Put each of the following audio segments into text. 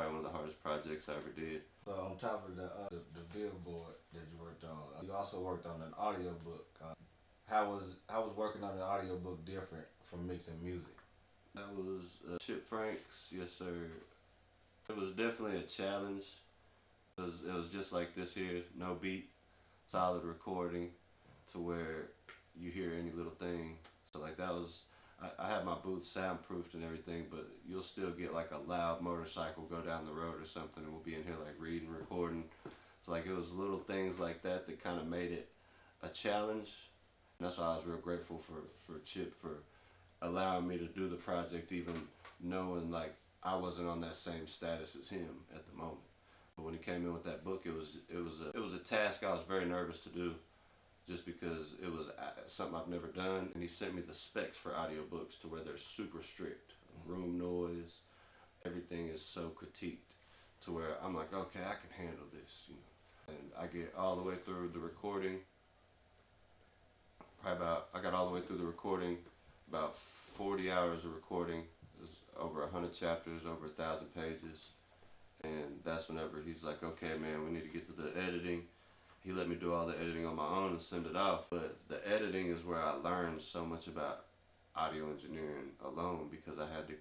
probably one of the hardest projects I ever did. So on top of the billboard that you worked on, you also worked on an audiobook. How was working on an audiobook different from mixing music? That was Chip Franks, yes sir. It was definitely a challenge. It was just like this here, no beat, solid recording, to where you hear any little thing. So like that was, I had my boots soundproofed and everything, but you'll still get like a loud motorcycle go down the road or something, and we'll be in here like reading, recording. So like it was little things like that that kind of made it a challenge. And that's why I was real grateful for Chip for allowing me to do the project, even knowing like I wasn't on that same status as him at the moment. But when he came in with that book, it was a task I was very nervous to do, just because it was something I've never done. And he sent me the specs for audiobooks to where they're super strict. Room noise, everything is so critiqued to where I'm like, okay, I can handle this. And I get all the way through the recording. I got all the way through the recording, about 40 hours of recording. It was over 100 chapters, over 1,000 pages. And that's whenever he's like, okay, man, we need to get to the editing. He let me do all the editing on my own and send it off. But the editing is where I learned so much about audio engineering alone, because I had to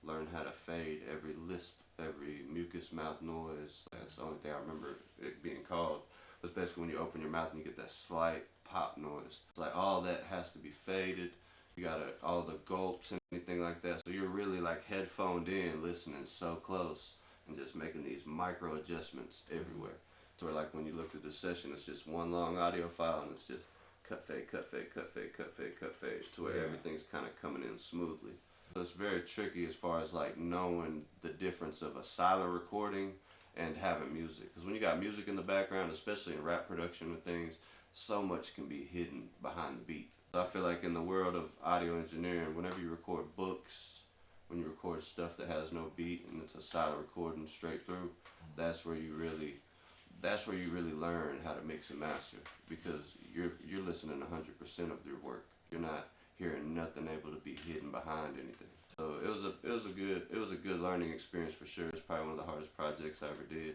learn how to fade every lisp, every mucus mouth noise. That's the only thing I remember it being called. It's basically when you open your mouth and you get that slight pop noise. Like all that has to be faded. You gotta, all the gulps and anything like that. So you're really like headphoned in, listening so close and just making these micro adjustments everywhere. To where like when you look at the session, it's just one long audio file and it's just cut fade, cut fade, cut fade, cut fade, cut fade, to where everything's kind of coming in smoothly. So it's very tricky as far as like knowing the difference of a silent recording and having music. Because when you got music in the background, especially in rap production and things, so much can be hidden behind the beat. So I feel like in the world of audio engineering, whenever you record books, when you record stuff that has no beat and it's a silent recording straight through, that's where you really learn how to mix and master, because you're listening 100% of your work. You're not hearing nothing able to be hidden behind anything. So it was a good learning experience for sure. It's probably one of the hardest projects I ever did.